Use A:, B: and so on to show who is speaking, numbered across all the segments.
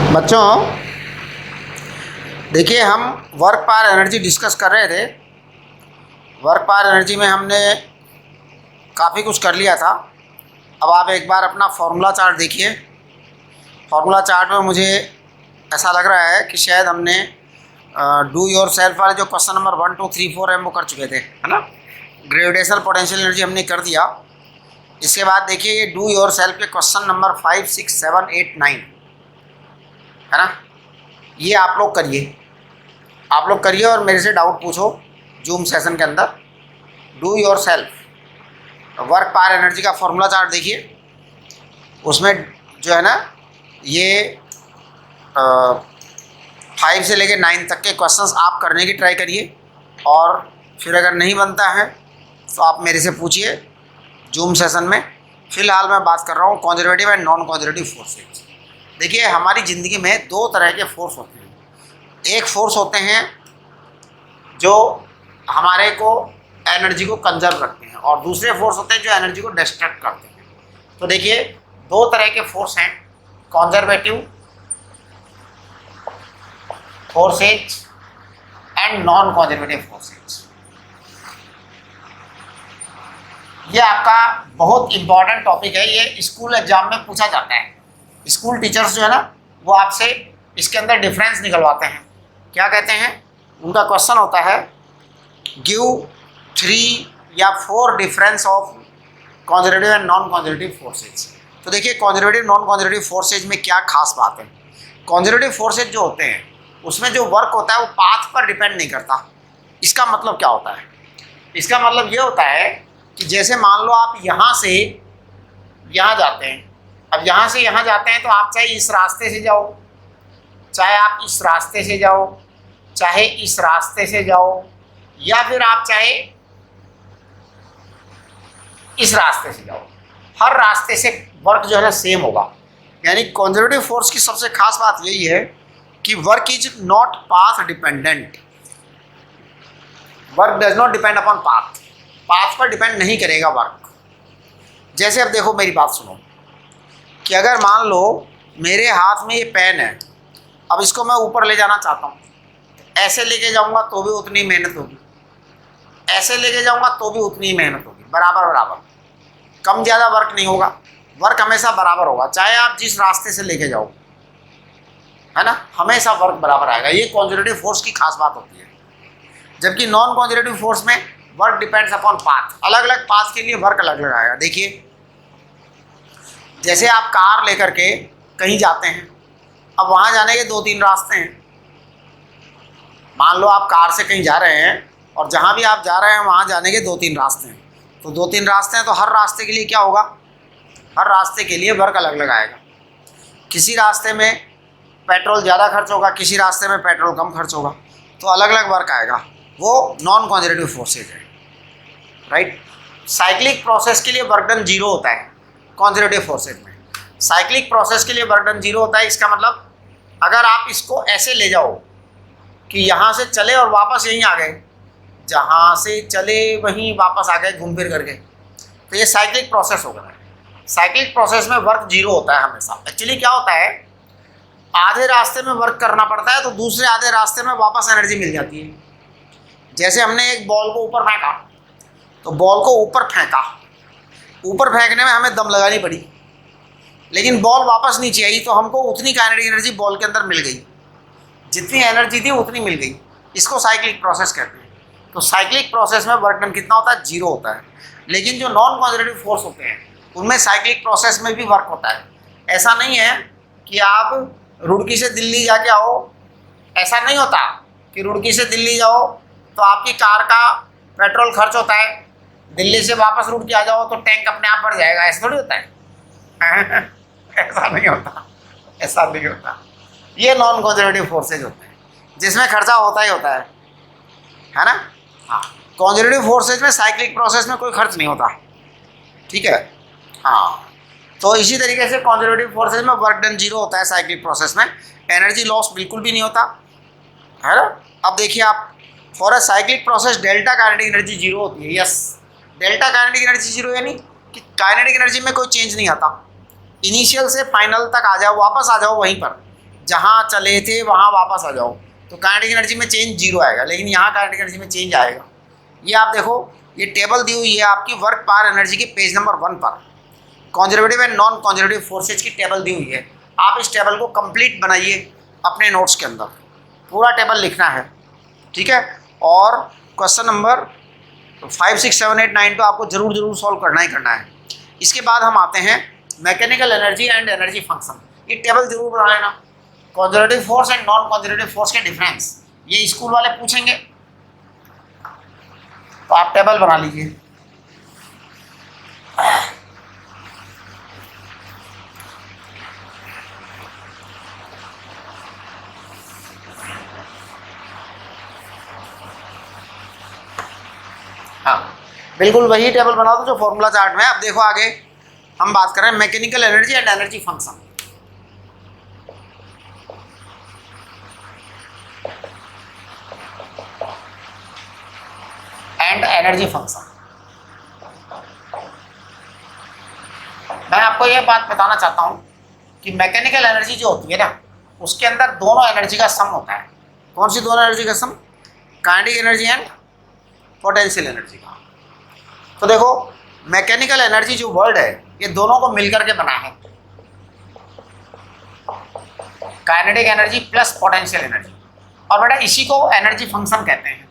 A: बच्चों देखिए, हम वर्क पावर एनर्जी डिस्कस कर रहे थे। वर्क पावर एनर्जी में हमने काफ़ी कुछ कर लिया था। अब आप एक बार अपना फॉर्मूला चार्ट देखिए। फॉर्मूला चार्ट में मुझे ऐसा लग रहा है कि शायद हमने डू योर सेल्फ वाले जो क्वेश्चन नंबर 1 2 3 4 है वो कर चुके थे, है ना। ग्रेविटेशनल पोटेंशियल एनर्जी हमने कर दिया। इसके बाद देखिए ये डू योर सेल्फ के क्वेश्चन नंबर 5 6 7 8 9 है ना, ये आप लोग करिए और मेरे से डाउट पूछो जूम सेशन के अंदर। Do your self work power energy का फॉर्मूला चार्ट देखिए। उसमें जो है ना ये 5 से लेकर 9 तक के क्वेश्चंस आप करने की ट्राई करिए, और फिर अगर नहीं बनता है तो आप मेरे से पूछिए जूम सेशन में। फ़िलहाल मैं बात कर रहा हूँ conservative and non conservative forces. देखिए, हमारी ज़िंदगी में दो तरह के फोर्स होते हैं। एक फोर्स होते हैं जो हमारे को एनर्जी को कंजर्व रखते हैं, और दूसरे फोर्स होते हैं जो एनर्जी को डिस्ट्रक्ट करते हैं। तो देखिए, दो तरह के फोर्स हैं, conservative forces and non conservative forces. ये आपका बहुत इंपॉर्टेंट टॉपिक है। ये स्कूल एग्जाम में पूछा जाता है। स्कूल टीचर्स जो है ना वो आपसे इसके अंदर डिफरेंस निकलवाते हैं। क्या कहते हैं, उनका क्वेश्चन होता है गिव 3 या 4 difference of conservative and non conservative forces. तो देखिए, कंजर्वेटिव नॉन कंजर्वेटिव फोर्सेज में क्या खास बात है। कंजर्वेटिव फोर्सेज जो होते हैं उसमें जो वर्क होता है वो पाथ पर डिपेंड नहीं करता। इसका मतलब क्या होता है, इसका मतलब ये होता है कि जैसे मान लो आप यहाँ से यहाँ जाते हैं। अब यहाँ से यहाँ जाते हैं तो आप चाहे इस रास्ते से जाओ, चाहे आप इस रास्ते से जाओ, चाहे इस रास्ते से जाओ, या फिर आप चाहे इस रास्ते से जाओ, हर रास्ते से वर्क जो है ना सेम होगा। यानी कंजर्वेटिव फोर्स की सबसे खास बात यही है कि work is not path dependent. Work does not depend upon path. Path पर डिपेंड नहीं करेगा वर्क। जैसे अब देखो, मेरी बात सुनो कि अगर मान लो मेरे हाथ में ये पेन है, अब इसको मैं ऊपर ले जाना चाहता हूँ, ऐसे लेके जाऊँगा तो भी उतनी मेहनत होगी, ऐसे लेके जाऊँगा तो भी उतनी मेहनत होगी, बराबर बराबर, कम ज़्यादा वर्क नहीं होगा। वर्क हमेशा बराबर होगा, चाहे आप जिस रास्ते से लेके जाओ, है ना, हमेशा वर्क बराबर आएगा। ये कंजर्वेटिव फोर्स की खास बात होती है। जबकि नॉन कंजर्वेटिव फोर्स में वर्क डिपेंड्स अपॉन पाथ। अलग अलग पाथ के लिए वर्क अलग अलग आएगा। देखिए, जैसे आप कार लेकर के कहीं जाते हैं, अब वहाँ जाने के 2-3 रास्ते हैं। मान लो आप कार से कहीं जा रहे हैं और जहाँ भी आप जा रहे हैं वहाँ जाने के 2-3 रास्ते हैं। तो 2-3 रास्ते हैं तो हर रास्ते के लिए क्या होगा, हर रास्ते के लिए वर्क अलग अलग आएगा। किसी रास्ते में पेट्रोल ज़्यादा खर्च होगा, किसी रास्ते में पेट्रोल कम खर्च होगा, तो अलग अलग वर्क आएगा। वो नॉन कंजर्वेटिव फोर्सेज है, राइट। साइक्लिक प्रोसेस के लिए वर्क डन 0 होता है कंजर्वेटिव फोर्सेज में। साइक्लिक प्रोसेस के लिए वर्क डन 0 होता है। इसका मतलब अगर आप इसको ऐसे ले जाओ कि यहाँ से चले और वापस यहीं आ गए, जहाँ से चले वहीं वापस आ गए घूम फिर करके, तो ये साइक्लिक प्रोसेस हो गया। साइक्लिक प्रोसेस में वर्क 0 होता है हमेशा। एक्चुअली क्या होता है, आधे रास्ते में वर्क करना पड़ता है तो दूसरे आधे रास्ते में वापस एनर्जी मिल जाती है। जैसे हमने एक बॉल को ऊपर फेंका, तो बॉल को ऊपर फेंका, ऊपर फेंकने में हमें दम लगानी पड़ी, लेकिन बॉल वापस नीचे आई तो हमको उतनी काइनेटिक एनर्जी बॉल के अंदर मिल गई, जितनी एनर्जी थी उतनी मिल गई। इसको साइक्लिक प्रोसेस कहते हैं। तो साइक्लिक प्रोसेस में वर्क डन कितना होता है, 0 होता है। लेकिन जो नॉन कंजर्वेटिव फोर्स होते हैं उनमें साइक्लिक प्रोसेस में भी वर्क होता है। ऐसा नहीं है कि आप रुड़की से दिल्ली जाके आओ, ऐसा नहीं होता कि रुड़की से दिल्ली जाओ तो आपकी कार का पेट्रोल खर्च होता है, दिल्ली से वापस रुड़की आ जाओ तो टैंक अपने आप बढ़ जाएगा। ऐसा थोड़ी होता है। ऐसा नहीं होता, ऐसा नहीं होता। ये नॉन कंजर्वेटिव फोर्सेज होते हैं जिसमें खर्चा होता ही होता है ना। हाँ, कंजर्वेटिव फोर्सेज में साइक्लिक प्रोसेस में कोई खर्च नहीं होता, ठीक है। हाँ, तो इसी तरीके से कंजर्वेटिव फोर्सेज में वर्क डन 0 होता है। साइक्लिक प्रोसेस में एनर्जी लॉस बिल्कुल भी नहीं होता, है ना। अब देखिए आप, for a cyclic process delta kinetic energy 0 होती है। यस, डेल्टा काइनेटिक एनर्जी 0 यानी कि काइनेटिक एनर्जी में कोई चेंज नहीं आता। इनिशियल से फाइनल तक आ जाओ, वापस आ जाओ वहीं पर जहाँ चले थे वहाँ वापस आ जाओ, तो काइनेटिक एनर्जी में चेंज जीरो आएगा, लेकिन यहाँ काइनेटिक एनर्जी में चेंज आएगा। ये आप देखो, ये टेबल दी हुई है आपकी वर्क पावर एनर्जी के पेज नंबर 1 पर, conservative and non conservative forces की टेबल दी हुई है। आप इस टेबल को कंप्लीट बनाइए अपने नोट्स के अंदर, पूरा टेबल लिखना है, ठीक है। और क्वेश्चन नंबर 5, 6, 7, 8, 9 तो आपको जरूर सॉल्व करना ही करना है। इसके बाद हम आते हैं mechanical energy and energy function. ये टेबल जरूर बना लेना, conservative force and non conservative force के डिफरेंस, ये स्कूल वाले पूछेंगे, तो आप टेबल बना लीजिए। हाँ, बिल्कुल वही टेबल बना दो जो फॉर्मूला चार्ट में। अब देखो आगे हम बात कर रहे हैं mechanical energy and energy function. And energy function, मैं आपको यह बात बताना चाहता हूं कि मैकेनिकल एनर्जी जो होती है ना, उसके अंदर दोनों एनर्जी का सम होता है। कौन सी दोनों एनर्जी का sum? Kinetic energy and potential energy का। तो देखो, मैकेनिकल एनर्जी जो वर्ड है, ये दोनों को मिलकर के बना है, kinetic energy plus potential energy. और बेटा इसी को एनर्जी फंक्शन कहते हैं,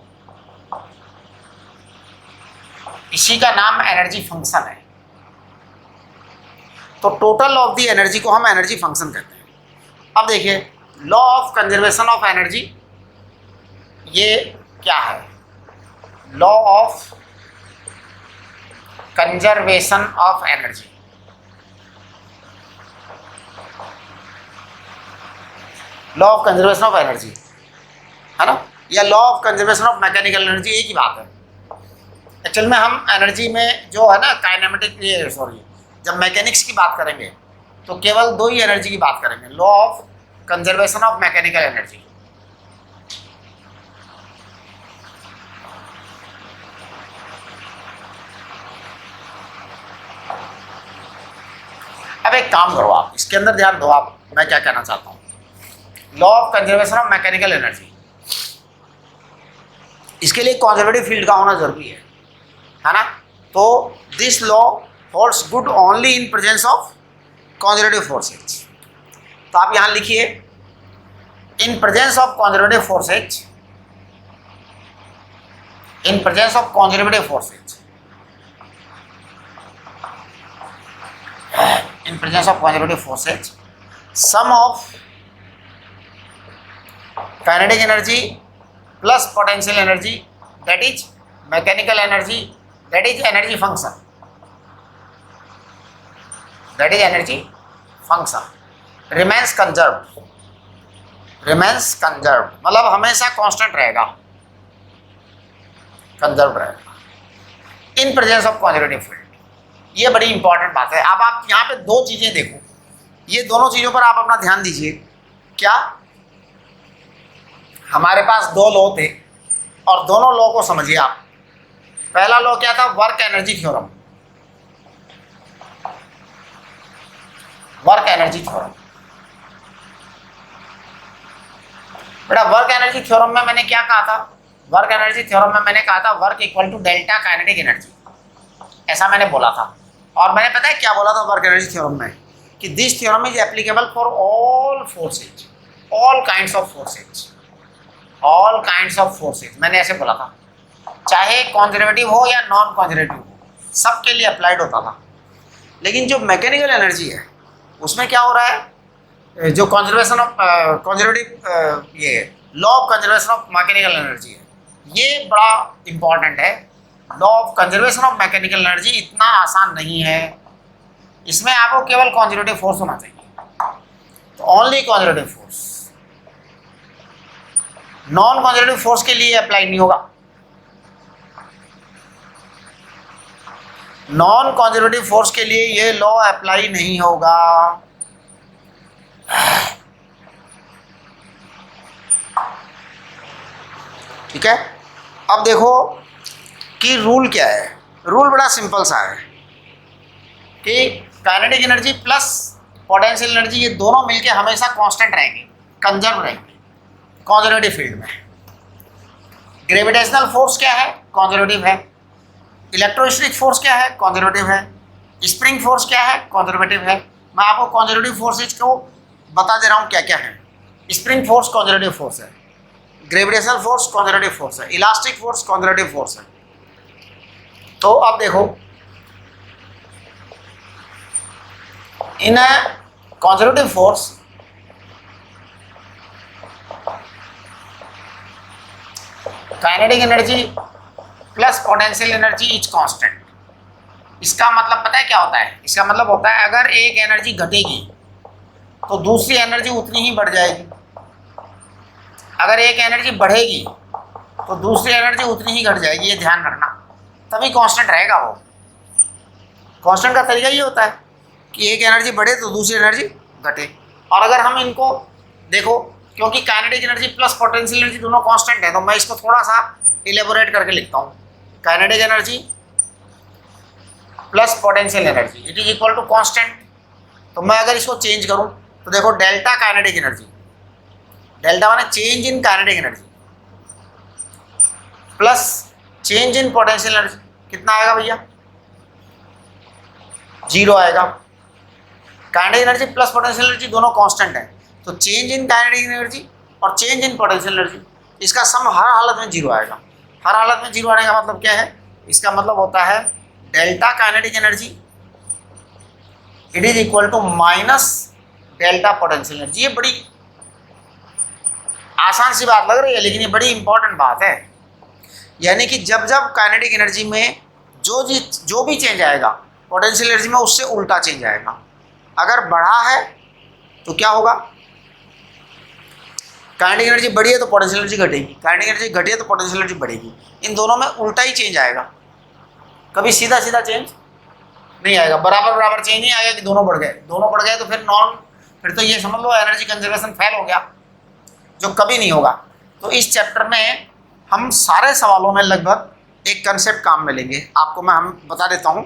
A: इसी का नाम एनर्जी फंक्शन है। तो टोटल ऑफ द एनर्जी को हम एनर्जी फंक्शन कहते हैं। अब देखिए, law of conservation of energy, ये क्या है? Law of conservation of energy, law of conservation of energy है ना, या law of conservation of mechanical energy, एक ही बात है। एक्चुअल में हम एनर्जी में जो है ना काइनेमेटिक, सॉरी, जब मैकेनिक्स की बात करेंगे तो केवल दो ही एनर्जी की बात करेंगे, law of conservation of mechanical energy. अब एक काम करो, आप इसके अंदर ध्यान दो, आप मैं क्या कहना चाहता हूं। Law of conservation of mechanical energy, इसके लिए कंजर्वेटिव फील्ड का होना जरूरी है ना। तो this law holds good only in presence of conservative forces. तो आप यहां लिखिए, in presence of conservative forces, in presence of conservative forces, in presence of conservative forces, sum of kinetic energy plus potential energy, that is mechanical energy, that is energy function, that is energy function, remains conserved, remains conserved मतलब हमेशा constant रहेगा, conserve रहेगा in presence of conservative field. ये बड़ी important बात है। अब आप यहाँ पे दो चीजें देखो, ये दोनों चीजों पर आप अपना ध्यान दीजिए। क्या हमारे पास दो लॉ थे और दोनों लॉ को समझिए आप। पहला लॉ क्या था? Work energy theorem, work energy theorem. बेटा वर्क एनर्जी थ्योरम में मैंने क्या कहा था? वर्क एनर्जी थ्योरम में मैंने कहा था work equal to delta kinetic energy, ऐसा मैंने बोला था। और मैंने पता है क्या बोला था वर्क एनर्जी थ्योरम में? कि this theorem is applicable for all forces, all kinds of forces, all kinds of forces, मैंने ऐसे बोला था। चाहे कंजर्वेटिव हो या नॉन कंजर्वेटिव हो, सबके लिए अप्लाइड होता था। लेकिन जो मैकेनिकल एनर्जी है उसमें क्या हो रहा है? जो कंजर्वेशन ऑफ कंजर्वेटिव, ये law of conservation of mechanical energy है, ये बड़ा इंपॉर्टेंट है। Law of conservation of mechanical energy इतना आसान नहीं है, इसमें आपको केवल कंजर्वेटिव फोर्स होना चाहिए, तो only conservative force, non conservative force के लिए अप्लाई नहीं होगा। नॉन कंजर्वेटिव फोर्स के लिए ये लॉ अप्लाई नहीं होगा। ठीक है, अब देखो कि रूल क्या है। रूल बड़ा सिंपल सा है कि kinetic energy plus potential energy, ये दोनों मिलके हमेशा कांस्टेंट रहेंगे। कंजर्व रहेंगे कंजर्वेटिव फील्ड में। ग्रेविटेशनल फोर्स क्या है? कंजर्वेटिव है। इलेक्ट्रोस्टैटिक फोर्स क्या है? कंजर्वेटिव है। स्प्रिंग फोर्स क्या है? कंजर्वेटिव है। मैं आपको कंजर्वेटिव फोर्सेज को बता दे रहा हूँ क्या क्या है। स्प्रिंग फोर्स कंजर्वेटिव फोर्स है, ग्रेविटेशनल फोर्स कंजर्वेटिव फोर्स है, इलास्टिक फोर्स कंजर्वेटिव फोर्स है। तो अब देखो, इन conservative force kinetic energy plus potential energy is constant. इसका मतलब पता है क्या होता है? इसका मतलब होता है अगर एक एनर्जी घटेगी तो दूसरी एनर्जी उतनी ही बढ़ जाएगी, अगर एक एनर्जी बढ़ेगी तो दूसरी एनर्जी उतनी ही घट जाएगी। ये ध्यान रखना, तभी कांस्टेंट रहेगा वो। कांस्टेंट का तरीका ये होता है कि एक एनर्जी बढ़े तो दूसरी एनर्जी घटे। और अगर हम इनको देखो, क्योंकि kinetic energy plus potential energy दोनों कांस्टेंट है, तो मैं इसको थोड़ा सा इलेबोरेट करके लिखता हूँ। Kinetic energy plus potential energy it is equal to constant. तो मैं अगर इसको चेंज करूँ तो देखो, डेल्टा काइनेटिक एनर्जी, डेल्टा माने change in kinetic energy plus change in potential energy, कितना आएगा भैया? 0 आएगा। Kinetic energy plus potential energy दोनों कांस्टेंट है, तो चेंज इन काइनेटिक एनर्जी और चेंज इन पोटेंशियल एनर्जी, इसका सम हर हालत में 0 आएगा। हर हालत में 0 आने का मतलब क्या है? इसका मतलब होता है delta kinetic energy it is equal to minus delta potential energy. ये बड़ी आसान सी बात लग रही है, लेकिन ये बड़ी इंपॉर्टेंट बात है। यानी कि जब जब काइनेटिक एनर्जी में जो भी चेंज आएगा, पोटेंशियल एनर्जी में उससे उल्टा चेंज आएगा। अगर बढ़ा है तो क्या होगा? काइनेटिक एनर्जी बढ़ी है तो पोटेंशियल एनर्जी घटेगी, काइनेटिक एनर्जी घटी है तो पोटेंशियल एनर्जी बढ़ेगी। इन दोनों में उल्टा ही चेंज आएगा, कभी सीधा सीधा चेंज नहीं आएगा। बराबर बराबर चेंज नहीं आएगा कि दोनों बढ़ गए। दोनों बढ़ गए तो फिर तो ये समझ लो एनर्जी कंजर्वेशन फेल हो गया, जो कभी नहीं होगा। तो इस चैप्टर में हम सारे सवालों में लगभग एक कंसेप्ट काम में लेंगे। आपको मैं हम बता देता हूँ,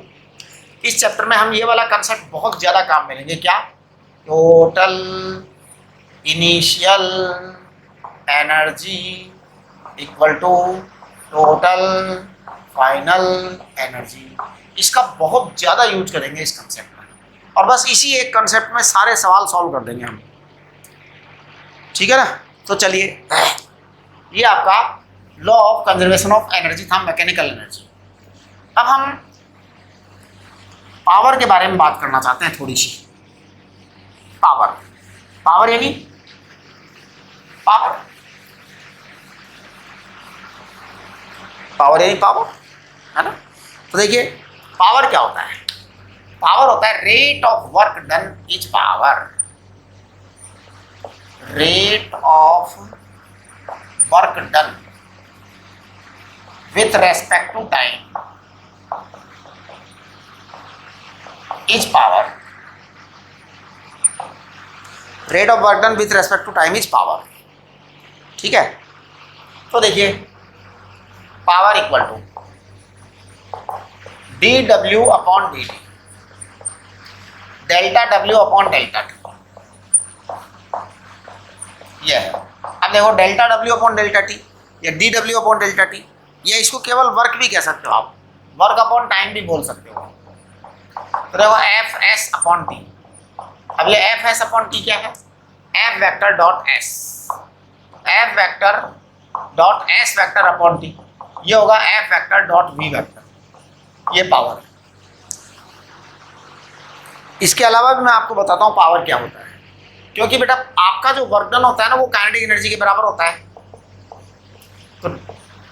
A: इस चैप्टर में हम ये वाला कंसेप्ट बहुत ज़्यादा काम में लेंगे। क्या? Total initial energy equal to total final energy. इसका बहुत ज़्यादा यूज करेंगे इस कंसेप्ट में, और बस इसी एक कंसेप्ट में सारे सवाल सॉल्व कर देंगे हम। ठीक है ना? तो चलिए, ये आपका law of conservation of energy था, मैकेनिकल एनर्जी। अब हम पावर के बारे में बात करना चाहते हैं थोड़ी सी। पावर यानी पावर है ना? तो देखिए, पावर क्या होता है? पावर होता है rate of work done is power. Rate of work done with respect to time is power. Rate of work done with respect to time is power. ठीक है? तो देखिए, power equal to dW upon dt, delta W upon delta T। ये है। अब देखो, delta W upon delta T या dW upon delta T, या इसको केवल वर्क भी कह सकते हो आप, वर्क अपॉन टाइम भी बोल सकते हो। तो देखो, एफ एस अपॉन टी। अब ये एफ एस अपॉन टी क्या है? F vector dot S, F vector dot S vector upon T, ये होगा F vector dot V vector. ये पावर है। इसके अलावा भी मैं आपको बताता हूँ पावर क्या होता है, क्योंकि बेटा आपका जो वर्क डन होता है ना, वो काइनेटिक एनर्जी के बराबर होता है। तो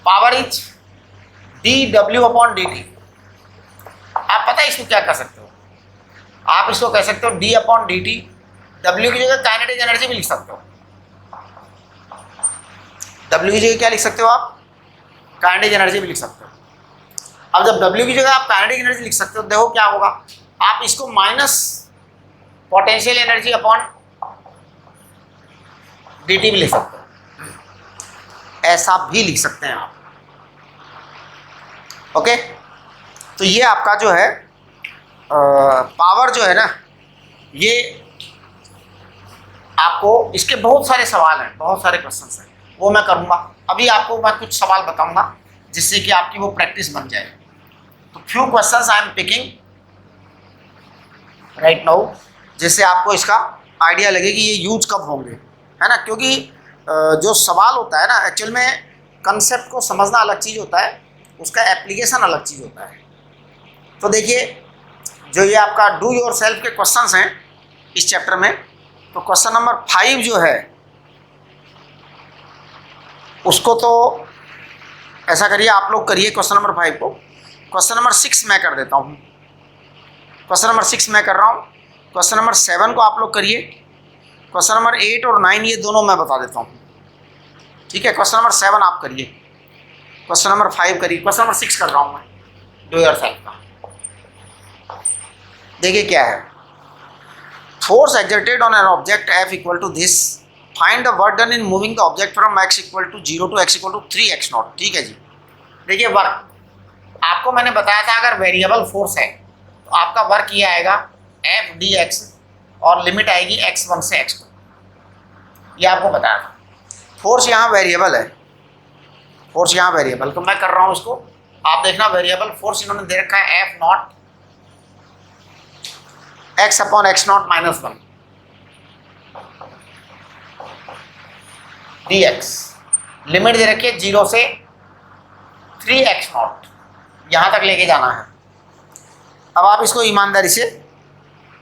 A: power is dW upon dt। आप पता है इसको क्या कर सकते हो? आप इसको कह सकते हो d अपॉन dt। W की जगह काइनेटिक एनर्जी भी लिख सकते हो। W की जगह क्या लिख सकते हो आप? काइनेटिक एनर्जी भी लिख सकते हो। अब जब W की जगह आप काइनेटिक एनर्जी लिख सकते हो, देखो क्या होगा, आप इसको minus potential energy upon dt भी लिख सकते हो। ऐसा भी लिख सकते हैं आप। ओके? तो ये आपका जो है पावर जो है ना, ये आपको इसके बहुत सारे सवाल हैं, बहुत सारे क्वेश्चंस हैं, वो मैं करूँगा। अभी आपको मैं कुछ सवाल बताऊँगा जिससे कि आपकी वो प्रैक्टिस बन जाए। तो few questions I am picking right now, जिससे आपको इसका आइडिया लगे कि ये यूज कब होंगे, है ना। क्योंकि जो सवाल होता है ना, एक्चुअल में कंसेप्ट को समझना अलग चीज़ होता है, उसका एप्लीकेशन अलग चीज़ होता है। तो देखिए, जो ये आपका डू योर सेल्फ के क्वेश्चंस हैं इस चैप्टर में, तो क्वेश्चन नंबर 5 जो है उसको तो ऐसा करिए, आप लोग करिए क्वेश्चन नंबर 5 को। क्वेश्चन नंबर 6 मैं कर देता हूँ, क्वेश्चन नंबर 6 मैं कर रहा हूँ। क्वेश्चन नंबर 7 को आप लोग करिए। क्वेश्चन नंबर 8 और 9 ये दोनों मैं बता देता हूँ, ठीक है। क्वेश्चन नंबर 7 आप करिए, क्वेश्चन नंबर 5 करिए, क्वेश्चन नंबर 6 कर रहा हूँ मैं डू योर सेल्फ का। देखिए क्या है, force exerted on an object F equal to this, find the work done in moving the object from x equal to 0 to x equal to 3x0। ठीक है जी। देखिए वर्क आपको मैंने बताया था, अगर वेरिएबल फोर्स है तो आपका वर्क ये आएगा F dx और लिमिट आएगी x1 से x2, ये आपको बताया था। फोर्स यहाँ वेरिएबल है, फोर्स यहाँ वेरिएबल, तो मैं कर रहा हूँ इसको, आप देखना। वेरिएबल फोर्स इन्होंने दे रखा है F naught x upon x0 minus 1 dx, limit दे रखी है 0 से 3x0, यहाँ तक लेके जाना है। अब आप इसको ईमानदारी से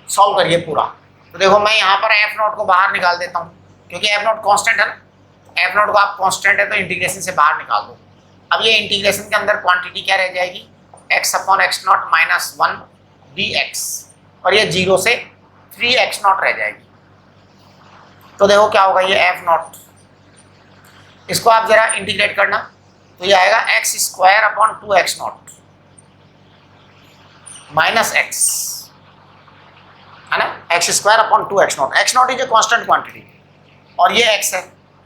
A: सॉल्व करिए पूरा। तो देखो मैं यहाँ पर F0 को बाहर निकाल देता हूँ, क्योंकि F0 कांस्टेंट है ना, F0 को आप कांस्टेंट है तो इंटीग्रेशन से बाहर निकाल दो। अब ये इंटीग्रेशन के अंदर क्वांटिटी क्या रह जाएगी, x upon x0 minus 1 dx, और ये 0 से 3x0 रह जाएगी। तो देखो क्या होगा, ये F0, इसको आप जरा इंटीग्रेट करना, तो ये आएगा x square upon 2x0 minus x, है ना, x square upon 2x0। x0 is a constant quantity और ये x है।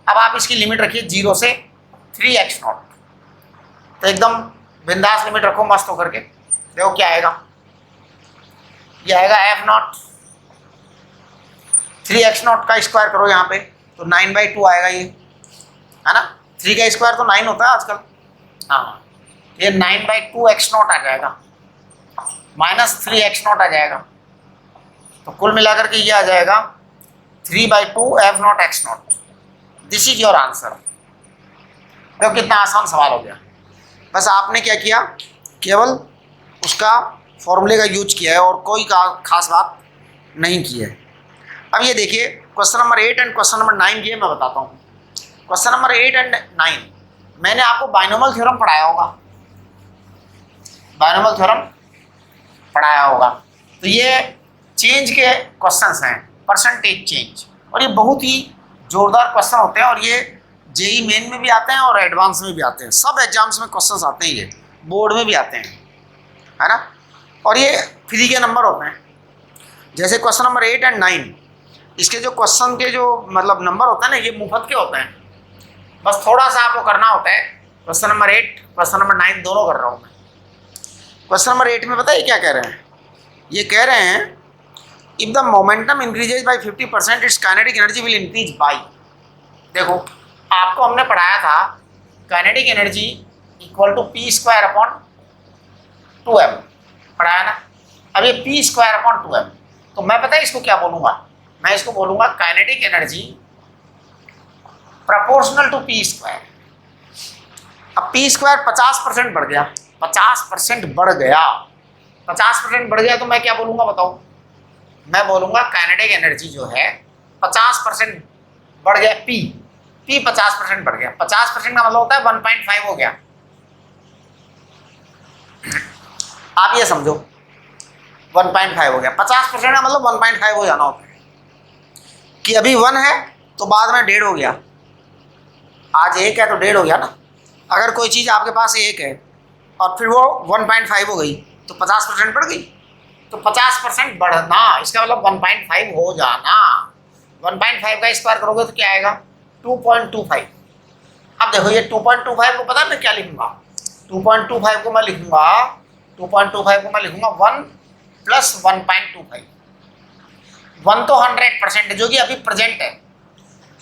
A: अब आप इसकी लिमिट रखिए 0 से 3x0, तो एकदम बिंदास लिमिट रखो मस्त होकर के। देखो क्या आएगा, ये आएगा F0, 3x0 का स्क्वायर करो यहाँ पे तो 9/2 आएगा ये, है ना। 3 का स्क्वायर तो 9 होता है आजकल, हाँ, ये 9/2x0 आ जाएगा, माइनस 3x0 आ जाएगा, तो कुल मिलाकर के ये आ जाएगा 3/2 F0 x0। This is your answer. देखो कितना आसान सवाल हो गया। बस आपने क्या किया, केवल उसका फॉर्मूले का यूज किया है और कोई खास बात नहीं की है। अब ये देखिए question number 8 and question number 9 ये मैं बताता हूँ। क्वेश्चन नंबर 8 एंड 9 मैंने आपको बाइनोमियल थ्योरम पढ़ाया होगा, बाइनोमियल थ्योरम पढ़ाया होगा। तो ये चेंज के क्वेश्चंस हैं, परसेंटेज चेंज, और ये बहुत ही जोरदार क्वेश्चन होते हैं, और ये जेई मेन में भी आते हैं और एडवांस में भी आते हैं, सब एग्जाम्स में क्वेश्चंस आते हैं, ये बोर्ड में भी आते हैं, है ना। और ये फ्री के नंबर होते हैं। जैसे क्वेश्चन नंबर 8 एंड 9, इसके जो क्वेश्चन के जो मतलब नंबर होते हैं ना, ये मुफ्त के होते हैं, बस थोड़ा सा आपको करना होता है। क्वेश्चन नंबर 8 क्वेश्चन नंबर 9 दोनों कर रहा हूँ मैं। क्वेश्चन नंबर 8 में पता है क्या कह रहे हैं, ये कह रहे हैं if the momentum increases by 50% its kinetic energy will increase by. देखो आपको हमने पढ़ाया था kinetic energy equal to p square upon 2m, पढ़ाया ना। अब ये p स्क्वायर अपॉन 2m, तो मैं पता है इसको क्या बोलूँगा, मैं इसको बोलूँगा kinetic energy proportional to p square. अब p स्क्वायर 50% बढ़ गया, 50% बढ़ गया, 50% बढ़ गया, तो मैं क्या बोलूँगा बताओ, मैं बोलूँगा काइनेटिक एनर्जी जो है 50% बढ़ गया, p 50% बढ़ गया। 50% का मतलब होता है 1.5 हो गया। आप ये समझो 1.5 हो गया, 50% का मतलब 1.5 हो जाना होता है कि अभी 1 है तो बाद में 1.5 हो गया, आज 1 है तो 1.5 हो गया ना। अगर कोई चीज़ आपके पास 1 है और फिर वो 1.5 हो गई तो 50% बढ़ गई, तो 50% बढ़ना इसका मतलब 1.5 हो जाना। 1.5 का स्क्वायर करोगे तो क्या आएगा 2.25। अब देखो ये 2.25 को पता है मैं क्या लिखूंगा, 2.25 को मैं लिखूंगा 1 प्लस 1.25। 1 तो 100% है जो कि अभी प्रेजेंट है,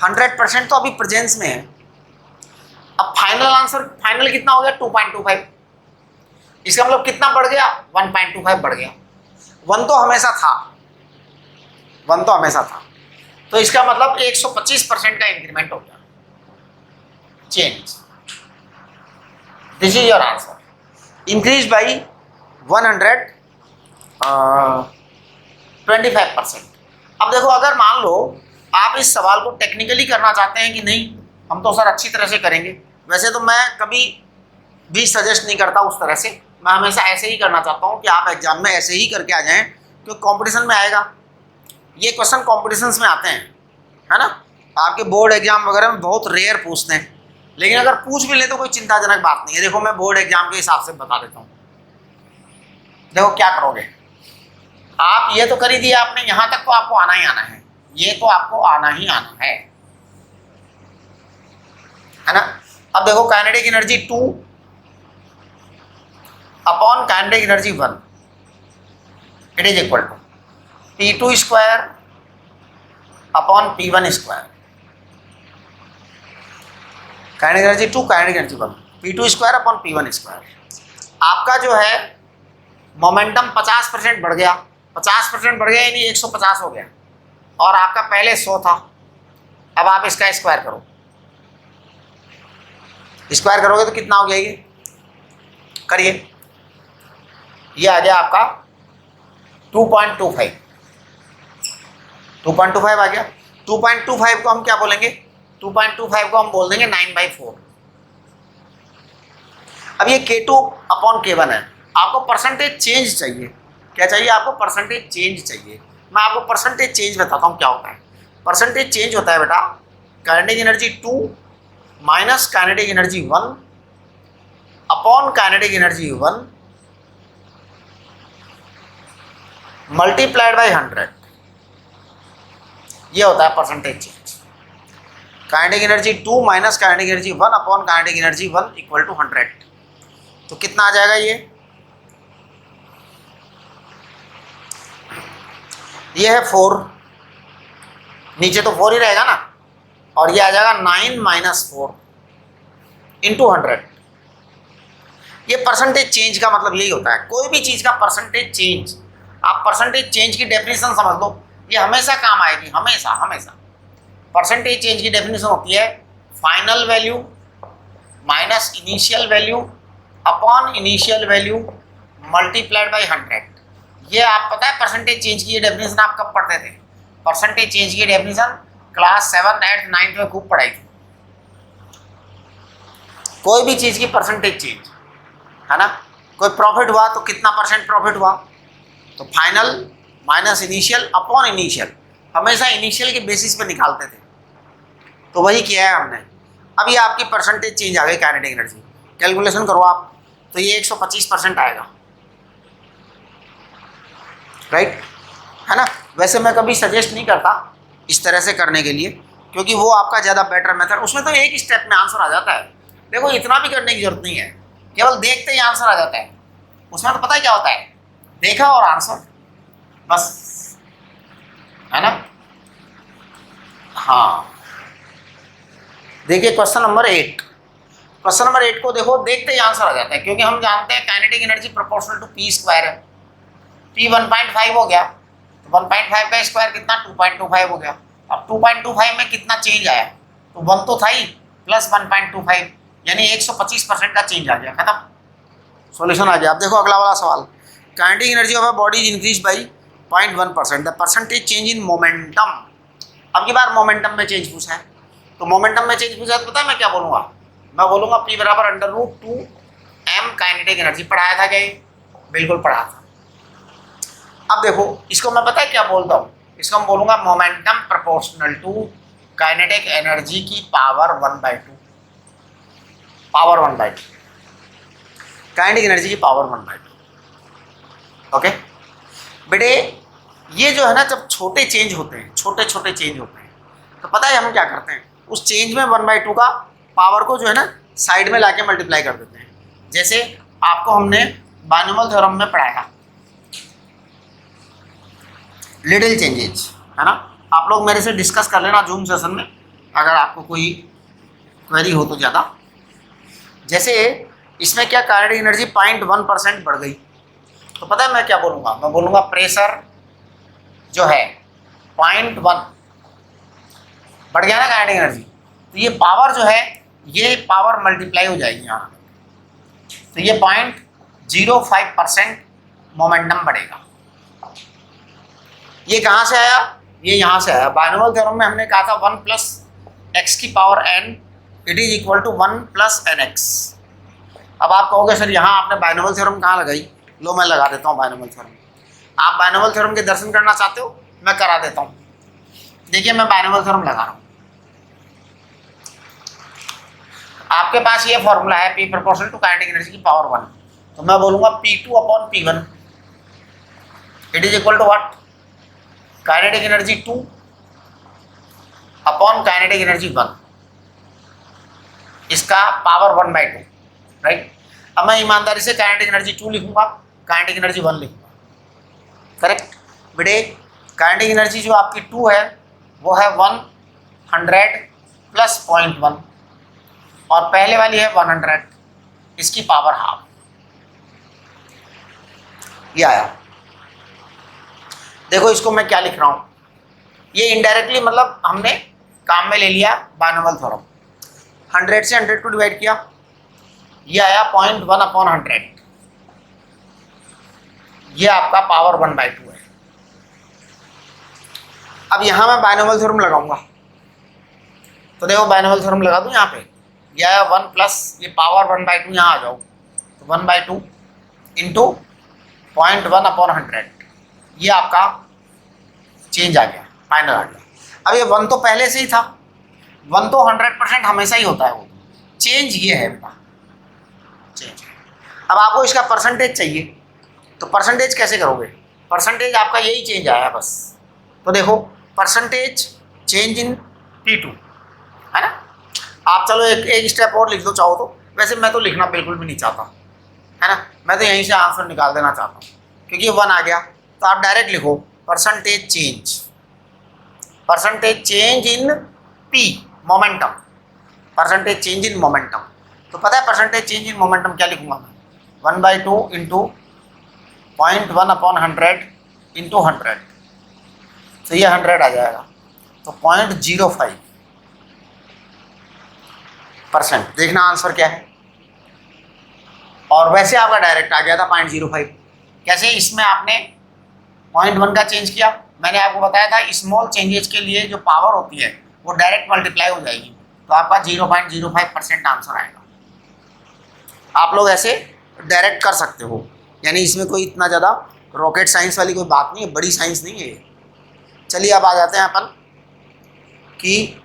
A: 100% तो अभी प्रेजेंस में है। अब फाइनल आंसर, फाइनल कितना हो गया 2.25। इसका मतलब कितना बढ़ गया 1.25 बढ़ गया। 1 तो हमेशा था, 1 तो हमेशा था, तो इसका मतलब 125% का इंक्रीमेंट हो गया change. This is your answer, increase by 125%। अब देखो, अगर मान लो आप इस सवाल को टेक्निकली करना चाहते हैं कि नहीं हम तो सर अच्छी तरह से करेंगे, वैसे तो मैं कभी भी सजेस्ट नहीं करता उस तरह से, मैं हमेशा ऐसे ही करना चाहता हूँ कि आप एग्जाम में ऐसे ही करके आ जाएं, क्योंकि कंपटीशन में आएगा ये क्वेश्चन, कॉम्पिटिशन्स में आते हैं, है ना। आपके बोर्ड एग्जाम वगैरह में बहुत रेयर पूछते हैं, लेकिन अगर पूछ भी ले तो कोई चिंताजनक बात नहीं है। देखो मैं बोर्ड एग्जाम के हिसाब से बता देता हूँ। देखो क्या करोगे आप, ये तो कर ही दिया आपने, यहाँ तक तो आपको आना ही आना है, ये तो आपको आना ही आना है ना। अब देखो kinetic energy 2 upon kinetic energy 1 it is equal to P2 square upon P1 square. Kinetic energy 2 kinetic energy 1 P2 square upon P1 square. आपका जो है मोमेंटम 50% बढ़ गया, 50% बढ़ गया यानी 150 हो गया, और आपका पहले 100 था। अब आप इसका स्क्वायर करो, स्क्वायर करोगे तो कितना हो गया ये, करिए, ये आ गया आपका 2.25 आ गया। 2.25 को हम क्या बोलेंगे, 2.25 को हम बोल देंगे 9/4। अब ये K2 अपॉन K1 है, आपको परसेंटेज चेंज चाहिए। क्या चाहिए आपको, परसेंटेज चेंज चाहिए। मैं आपको परसेंटेज चेंज बताता हूँ क्या होता है। परसेंटेज चेंज होता है बेटा kinetic energy 2 minus kinetic energy 1 upon kinetic energy 1 multiplied by 100, ये होता है percentage change. Kinetic energy 2 minus kinetic energy 1 upon kinetic energy 1 equal to 100। तो कितना आ जाएगा ये है 4, नीचे तो 4 ही रहेगा ना, और ये आ जाएगा 9 माइनस 4 इंटू 100। ये परसेंटेज चेंज का मतलब यही होता है, कोई भी चीज़ का परसेंटेज चेंज। आप परसेंटेज चेंज की डेफिनेशन समझ लो, ये हमेशा काम आएगी, हमेशा हमेशा। परसेंटेज चेंज की डेफिनेशन होती है final value minus initial value upon initial value multiplied by 100। ये आप पता है परसेंटेज चेंज की ये डेफिनेशन आप कब पढ़ते थे, परसेंटेज चेंज की डेफिनेशन क्लास 7, 8, 9 में खूब पढ़ाई थी। कोई भी चीज़ की परसेंटेज चेंज, है ना। कोई प्रॉफिट हुआ तो कितना परसेंट प्रॉफिट हुआ, तो final minus initial upon initial, हमेशा इनिशियल के बेसिस पे निकालते थे, तो वही किया है हमने। अब ये आपकी परसेंटेज चेंज आ गई काइनेटिक एनर्जी, कैलकुलेशन करो आप, तो ये 125% आएगा, राइट, है ना। वैसे मैं कभी सजेस्ट नहीं करता इस तरह से करने के लिए, क्योंकि वो आपका ज़्यादा बेटर मेथड, उसमें तो एक स्टेप में आंसर आ जाता है। देखो इतना भी करने की जरूरत नहीं है, केवल देखते ही आंसर आ जाता है। उसमें तो पता है क्या होता है, देखा और आंसर, बस, है ना। हाँ देखिए क्वेश्चन नंबर 8, क्वेश्चन नंबर 8 को देखो, देखते ही आंसर आ जाता है, क्योंकि हम जानते हैं kinetic energy proportional to P square है। P 1.5 हो गया, तो 1.5 का स्क्वायर कितना 2.25 हो गया। अब 2.25 में कितना चेंज आया, तो 1 तो था ही प्लस 1.25 यानी 125% का चेंज आ गया, खत्म, सॉल्यूशन आ गया। अब देखो अगला वाला सवाल, kinetic energy of a body is increase by 0.1%, the percentage change in momentum. अब की बार मोमेंटम में चेंज पूछा है, तो मोमेंटम में चेंज पूछा है तो पता है मैं क्या बोलूँगा, मैं बोलूँगा P बराबर √2 m काइनेटिक एनर्जी। पढ़ाया था क्या ये, बिल्कुल पढ़ा था। अब देखो इसको मैं पता है क्या बोलता हूँ, इसको हम बोलूँगा momentum proportional to kinetic energy की पावर 1/2, पावर 1/2, काइनेटिक एनर्जी की पावर 1/2। ओके बेटे, ये जो है ना, जब छोटे चेंज होते हैं, छोटे छोटे चेंज होते हैं, तो पता है हम क्या करते हैं, उस चेंज में 1/2 का पावर को जो है ना साइड में लाके मल्टीप्लाई कर देते हैं। जैसे आपको हमने बायनॉमियल थ्योरम में पढ़ाया लिटिल चेंजेज, है ना। आप लोग मेरे से डिस्कस कर लेना जूम सेशन में, अगर आपको कोई क्वेरी हो तो ज़्यादा। जैसे इसमें क्या काइनेटिक एनर्जी 0.1% बढ़ गई, तो पता है मैं क्या बोलूँगा, मैं बोलूँगा प्रेशर जो है 0.1 बढ़ गया ना काइनेटिक एनर्जी, तो ये पावर जो है ये पावर मल्टीप्लाई हो जाएगी यहाँ, तो ये 0.05% मोमेंटम बढ़ेगा। ये कहाँ से आया, ये यहाँ से आया। बायनोमल थ्योरम में हमने कहा था 1 + x की power n it is equal to 1 + nx। अब आप कहोगे सर यहाँ आपने बायनोमल थ्योरम कहाँ लगाई, लो मैं लगा देता हूँ बायनोमल थ्योरम। आप बायनोमल थ्योरम के दर्शन करना चाहते हो, मैं करा देता हूँ। देखिए मैं बायनोमल थ्योरम लगा रहा हूँ। आपके पास ये फॉर्मूला है P proportional to kinetic energy की पावर 1, तो मैं बोलूँगा P2/P1 it is equal to what, kinetic energy 2 upon kinetic energy 1, इसका पावर 1/2, राइट। अब मैं ईमानदारी से काइनेटिक एनर्जी 2 लिखूंगा, काइनेटिक एनर्जी 1 लिखूंगा, करेक्ट बेटे। काइनेटिक एनर्जी जो आपकी 2 है वो है 100 + 0.1 और पहले वाली है 100, इसकी पावर हाफ, ये आया। देखो इसको मैं क्या लिख रहा हूँ, ये इनडायरेक्टली मतलब हमने काम में ले लिया बायनोमल थ्योरम। 100 से 100 को डिवाइड किया, ये आया 0.1/100, ये आपका पावर 1/2 है। अब यहाँ मैं बायनोमल थ्योरम लगाऊंगा, तो देखो बायनोमल थ्योरम लगा दूँ यहाँ पे, ये आया 1 प्लस ये पावर 1/2, यहाँ आ जाओ तो 1/2 इंटू 0.1/100, ये आपका चेंज आ गया, फाइनल आ गया। अब ये 1 तो पहले से ही था, 1 तो 100% हमेशा ही होता है, वो चेंज ये है बेटा, चेंज। अब आपको इसका परसेंटेज चाहिए, तो परसेंटेज कैसे करोगे, परसेंटेज आपका यही चेंज आया बस। तो देखो परसेंटेज चेंज इन P2 है ना। आप चलो एक स्टेप और लिख दो चाहो तो, वैसे मैं तो लिखना बिल्कुल भी नहीं चाहता है ना, मैं तो यहीं से आंसर निकाल देना चाहता हूँ, क्योंकि 1 आ गया तो आप डायरेक्ट लिखो percentage change in P momentum, percentage change in momentum. तो पता है परसेंटेज चेंज इन मोमेंटम क्या लिखूंगा मैं, 1/2 इंटू 0.1/100 इंटू 100, तो ये 100 आ जाएगा, तो 0.05%। देखना आंसर क्या है, और वैसे आपका डायरेक्ट आ गया था 0.05। कैसे, इसमें आपने 0.1 का चेंज किया, मैंने आपको बताया था स्मॉल चेंजेस के लिए जो पावर होती है वो डायरेक्ट मल्टीप्लाई हो जाएगी, तो आपका 0.05% आंसर आएगा। आप लोग ऐसे डायरेक्ट कर सकते हो, यानी इसमें कोई इतना ज़्यादा रॉकेट साइंस वाली कोई बात नहीं है, बड़ी साइंस नहीं है ये। चलिए अब आ जाते हैं अपन कि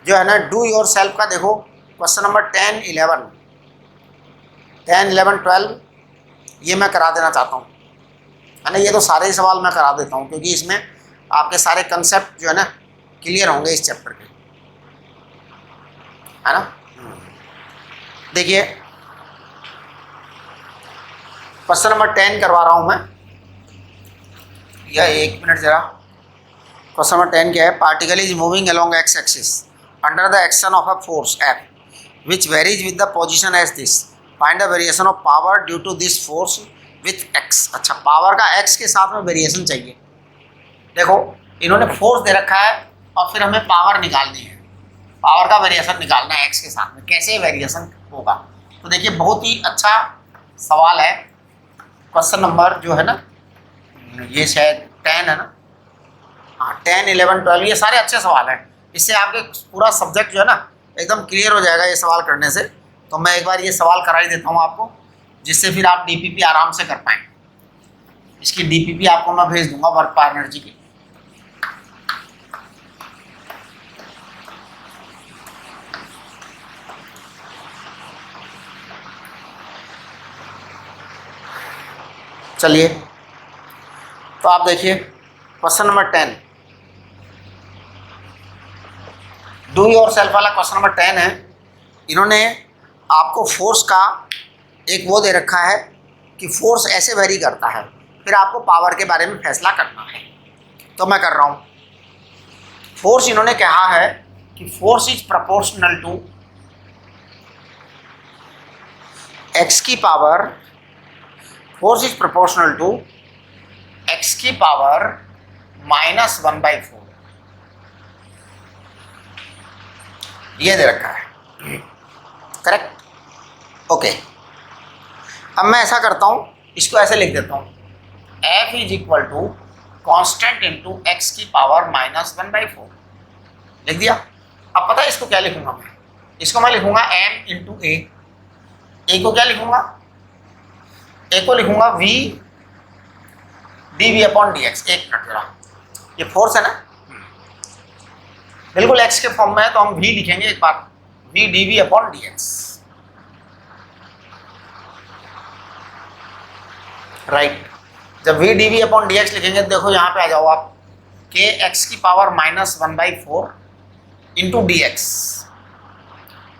A: जो है ना डू योर सेल्फ का। देखो क्वेश्चन नंबर 10, 11, 12 ये मैं करा देना चाहता हूँ, है ना। ये तो सारे ही सवाल मैं करा देता हूँ, क्योंकि इसमें आपके सारे कंसेप्ट जो है ना क्लियर होंगे इस चैप्टर के, है ना। देखिए क्वेश्चन नंबर 10 करवा रहा हूँ मैं, या 1 मिनट जरा। क्वेश्चन नंबर 10 क्या है, particle is moving along x axis under the action of a force F which varies with the position as this, find the variation of power due to this force with x। अच्छा, power का x के साथ में variation चाहिए। देखो इन्होंने force दे रखा है और फिर हमें पावर निकालनी है, पावर का वेरिएशन निकालना है x के साथ में, कैसे वेरिएशन होगा। तो देखिए बहुत ही अच्छा सवाल है, क्वेश्चन नंबर जो है ना ये शायद 10 है ना, हाँ 10, 11, 12 ये सारे अच्छे सवाल हैं। इससे आपके पूरा सब्जेक्ट जो है ना एकदम क्लियर हो जाएगा ये सवाल करने से। तो मैं एक बार ये सवाल करा ही देता हूँ आपको, जिससे फिर आप डीपीपी आराम से कर पाएँ। इसकी डीपीपी आपको मैं भेज दूंगा वर्क पावर एनर्जी की। चलिए तो आप देखिए question number 10 do your self वाला क्वेश्चन नंबर 10 है। इन्होंने आपको फोर्स का एक वो दे रखा है कि फोर्स ऐसे वेरी करता है, फिर आपको पावर के बारे में फैसला करना है। तो मैं कर रहा हूँ। फोर्स इन्होंने कहा है कि force is proportional to X की power, force is proportional to X की पावर -1/4, ये दे रखा है, करेक्ट। ओके, अब मैं ऐसा करता हूं, इसको ऐसे लिख देता हूं, F is equal to constant into x की पावर -1/4, लिख दिया। अब पता है इसको क्या लिखूंगा मैं, इसको मैं लिखूंगा m इंटू ए को क्या लिखूंगा, ए को लिखूंगा v dv अपॉन dx। एक मिनट जरा, ये फोर्स है ना, बिल्कुल x के फॉर्म में है तो हम v लिखेंगे एक बार, v dv upon dx, right. जब v dv अपॉन dx लिखेंगे, देखो यहाँ पे आ जाओ आप, k x की पावर -1/4 इंटू dx,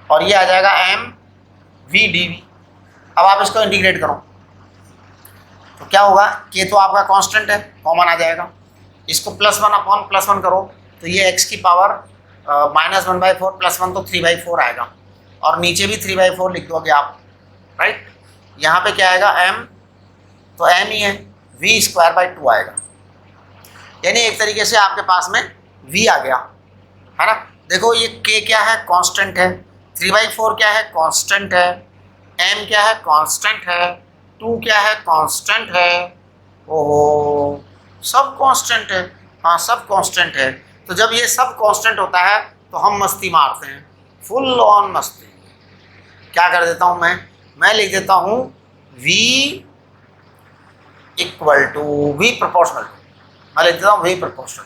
A: और ये आ जाएगा m v dv। अब आप इसको इंटीग्रेट करो तो क्या होगा, k तो आपका कांस्टेंट है, कॉमन आ जाएगा, इसको +1 अपॉन +1 करो तो ये x की पावर -1/4 +1 तो 3/4 आएगा, और नीचे भी 3/4 लिख दोगे आप, राइट। यहाँ पे क्या आएगा m, तो m ही है, v²/2 आएगा, यानी एक तरीके से आपके पास में v आ गया, है ना। देखो ये k क्या है, कांस्टेंट है, 3/4 क्या है, कांस्टेंट है, m क्या है, कांस्टेंट है, 2 क्या है, कांस्टेंट है, ओहो सब कांस्टेंट है, हाँ सब कांस्टेंट है। तो जब ये सब कांस्टेंट होता है तो हम मस्ती मारते हैं, फुल ऑन मस्ती। क्या कर देता हूँ मैं लिख देता हूँ v equal to v proportional, मैं लिख देता हूँ v प्रोपोर्शनल।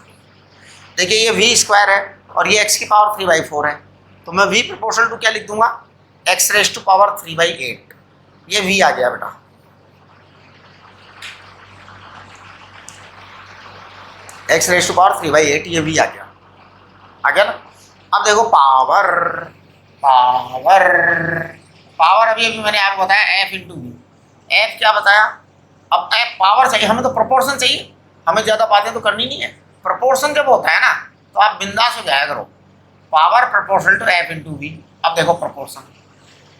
A: देखिए ये v² है और ये x की पावर 3/4 है, तो मैं v प्रोपोर्शनल टू क्या लिख दूंगा, x⁻³ 3/8, ये v आ गया बेटा। x⁻³ 3/8, ये v आ गया ना। अब देखो पावर अभी मैंने आपको बताया f इंटू वी, f क्या बताया, अब f पावर चाहिए हमें, तो प्रोपोर्शन चाहिए, हमें ज़्यादा बातें तो करनी नहीं है। प्रोपोर्शन जब होता है ना तो आप बिंदास हो जाया करो, power proportional to f into v. अब देखो प्रोपोर्शन,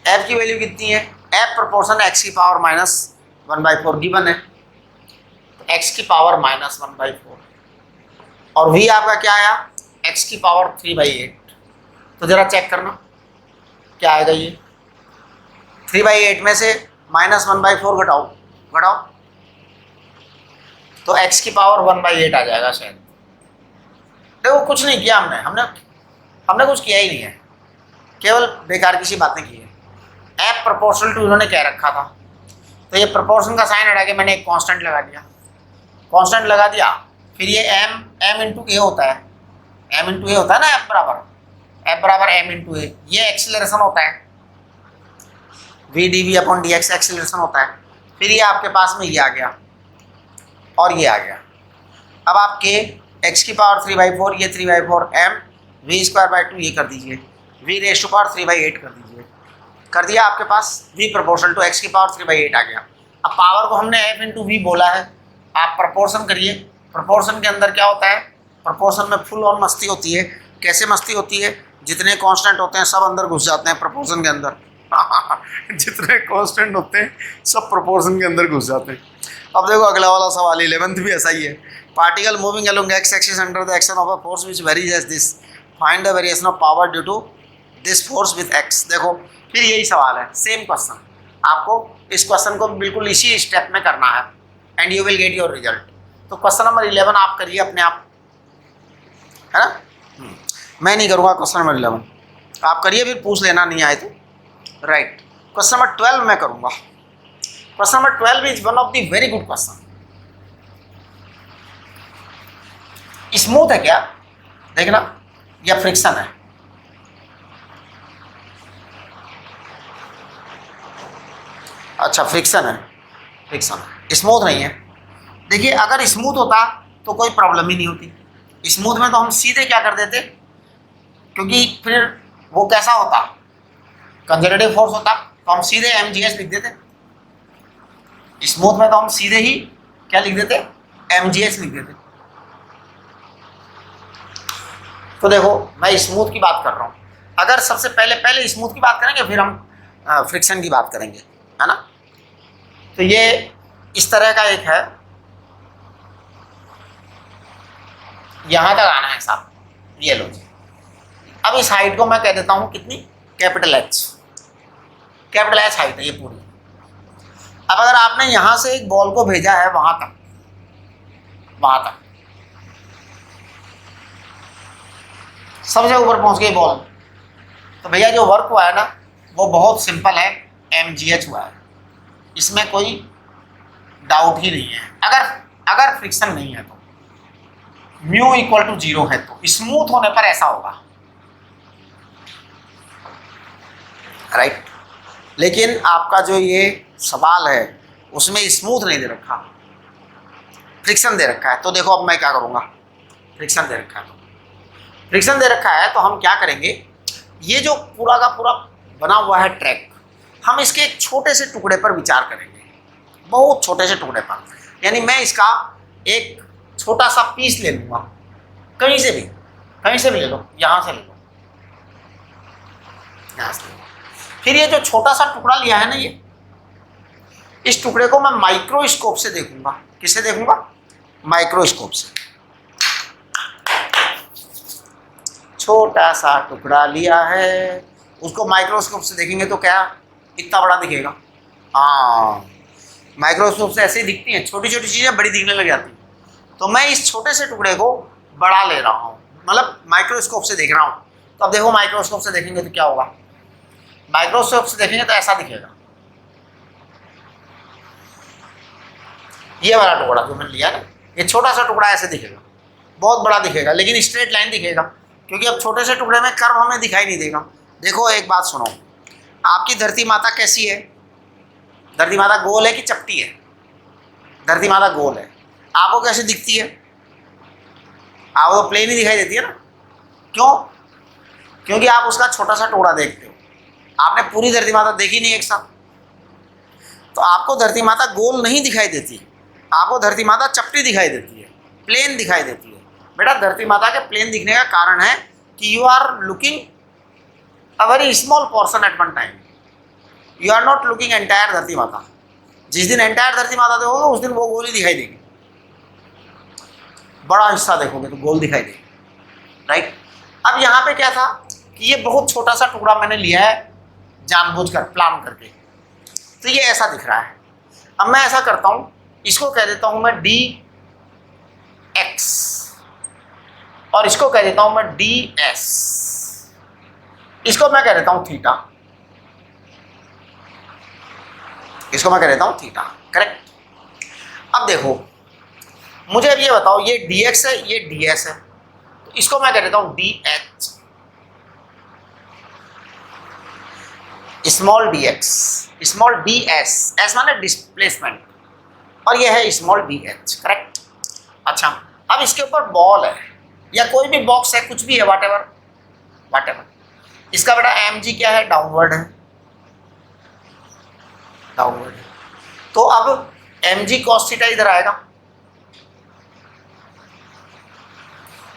A: f की वैल्यू कितनी है, f प्रोपोर्शन x की पावर -1/4 गिवन है, तो x की पावर -1/4, और v आपका क्या आया, x की पावर 3/8। तो जरा चेक करना क्या आएगा, ये 3/8 में से -1/4 घटाओ, तो x की पावर 1/8 आ जाएगा शायद। देखो कुछ नहीं किया हमने कुछ किया ही नहीं है, केवल बेकार की सी बातें की है। f प्रोपोर्शनल टू इन्होंने क्या रखा था, तो ये प्रोपोर्शन का साइन हटा के मैंने एक कांस्टेंट लगा दिया, फिर ये m इंटू ए होता है, ना f बराबर m इंटू ए, ये एक्सीलरेशन होता है, v dv upon dx acceleration होता है। फिर ये आपके पास में ये आ गया और ये आ गया। अब आप k x की पावर 3/4, ये 3/4 m v²/2 ये कर दीजिए, v⁻³ 3/8 कर दिया आपके पास, v प्रोपोर्शनल टू x की पावर 3/8 आ गया। अब पावर को हमने f इंटू वी बोला है, आप प्रोपोर्शन करिए। प्रोपोर्शन के अंदर क्या होता है, प्रोपोर्शन में फुल ऑन मस्ती होती है। कैसे मस्ती होती है, जितने कांस्टेंट होते हैं सब अंदर घुस जाते हैं प्रोपोर्शन के अंदर जितने कांस्टेंट होते हैं सब प्रोपोर्शन के अंदर घुस जाते हैं। अब देखो अगला वाला सवाल 11th भी ऐसा ही है, particle moving along x axis under the action of a force which varies as this, find the variation of power due to this force with x। देखो फिर यही सवाल है, सेम क्वेश्चन, आपको इस क्वेश्चन को बिल्कुल इसी स्टेप में करना है and you will get your result. तो क्वेश्चन नंबर 11 आप करिए अपने आप, है ना, मैं नहीं करूँगा क्वेश्चन नंबर 11, आप करिए, फिर पूछ लेना नहीं आए तो, राइट। क्वेश्चन नंबर 12 मैं करूँगा। Question number 12 is one of the very good question. Smooth है क्या, देखना, या फ्रिक्शन है, अच्छा फ्रिक्शन है, स्मूथ नहीं है। देखिए अगर स्मूथ होता तो कोई प्रॉब्लम ही नहीं होती, स्मूथ में तो हम सीधे क्या कर देते, क्योंकि फिर वो कैसा होता, कंजर्वेटिव फोर्स होता, तो हम सीधे mgs लिख देते। स्मूथ में तो हम सीधे ही क्या लिख देते, mgs लिख देते। तो देखो मैं स्मूथ की बात कर रहा हूँ, अगर सबसे पहले स्मूथ की बात करेंगे फिर हम फ्रिक्शन की बात करेंगे, है ना। तो ये इस तरह का एक है, यहाँ तक आना है साहब, ये लो जी। अब इस हाइट को मैं कह देता हूँ कितनी, कैपिटल एच हाइट है ये पूरी। अब अगर आपने यहाँ से एक बॉल को भेजा है वहाँ तक, सबसे ऊपर पहुँच गई बॉल, तो भैया जो वर्क हुआ है ना वो बहुत सिंपल है, mgh हुआ है, इसमें कोई डाउट ही नहीं है। अगर फ्रिक्शन नहीं है तो म्यू इक्वल टू 0 है, तो स्मूथ होने पर ऐसा होगा, राइट। लेकिन आपका जो ये सवाल है उसमें स्मूथ नहीं दे रखा, फ्रिक्शन दे रखा है। तो देखो अब मैं क्या करूँगा, फ्रिक्शन दे रखा है, तो फ्रिक्शन दे रखा है तो हम क्या करेंगे, ये जो पूरा का पूरा बना हुआ है ट्रैक, हम इसके एक छोटे से टुकड़े पर विचार करेंगे, बहुत छोटे से टुकड़े पर। यानी मैं इसका एक छोटा सा पीस ले लूँगा, कहीं से भी ले लो, यहाँ से ले लो, यहाँ से ले लो। फिर ये जो छोटा सा टुकड़ा लिया है ना, ये इस टुकड़े को मैं माइक्रोस्कोप से देखूंगा। किससे देखूंगा, माइक्रोस्कोप से। छोटा सा टुकड़ा लिया है, उसको माइक्रोस्कोप से देखेंगे तो क्या इतना बड़ा दिखेगा। हाँ, माइक्रोस्कोप से ऐसे ही दिखती हैं, छोटी छोटी चीज़ें बड़ी दिखने लग जाती हैं। तो मैं इस छोटे से टुकड़े को बड़ा ले रहा हूँ, मतलब माइक्रोस्कोप से देख रहा हूँ। तो अब देखो माइक्रोस्कोप से देखेंगे तो क्या होगा, माइक्रोस्कोप से देखेंगे तो ऐसा दिखेगा, ये वाला टुकड़ा जो मैंने लिया ना, ये छोटा सा टुकड़ा ऐसे दिखेगा, बहुत बड़ा दिखेगा लेकिन स्ट्रेट लाइन दिखेगा, क्योंकि अब छोटे से टुकड़े में कर्व हमें दिखाई नहीं देगा। देखो एक बात सुनो, आपकी धरती माता कैसी है, धरती माता गोल है कि चपटी है, धरती माता गोल है, आपको कैसे दिखती है, आपको तो प्लेन ही दिखाई देती है ना। क्यों, क्योंकि आप उसका छोटा सा टुकड़ा देखते हो, आपने पूरी धरती माता देखी नहीं एक साथ, तो आपको धरती माता गोल नहीं दिखाई देती, आपको धरती माता चपटी दिखाई देती है, प्लेन दिखाई देती है। बेटा धरती माता के प्लेन दिखने का कारण है कि you are looking a very small portion at one time, you are not looking entire धरती माता। जिस दिन एंटायर धरती माता देखोगे उस दिन वो गोल ही दिखाई देगी, बड़ा हिस्सा देखोगे तो गोल दिखाई देगी, राइट। अब यहाँ पे क्या था कि ये बहुत छोटा सा टुकड़ा मैंने लिया है जानबूझकर, प्लान करके, तो ये ऐसा दिख रहा है। अब मैं ऐसा करता हूँ, इसको कह देता हूँ मैं dx और इसको कह देता हूँ मैं ds, इसको मैं कह देता हूँ थीटा, इसको मैं कह देता हूँ थीटा, करेक्ट। अब देखो मुझे अब ये बताओ, ये dx है, ये ds है, तो इसको मैं कह देता हूँ dh, small dx, small ds, s माने डिस्प्लेसमेंट, और ये है स्मॉल dh, करेक्ट। अच्छा, अब इसके ऊपर बॉल है या कोई भी बॉक्स है, कुछ भी है, वाटेवर, इसका बेटा mg क्या है, डाउनवर्ड है, डाउनवर्ड है। तो अब mg cos थीटा इधर आएगा,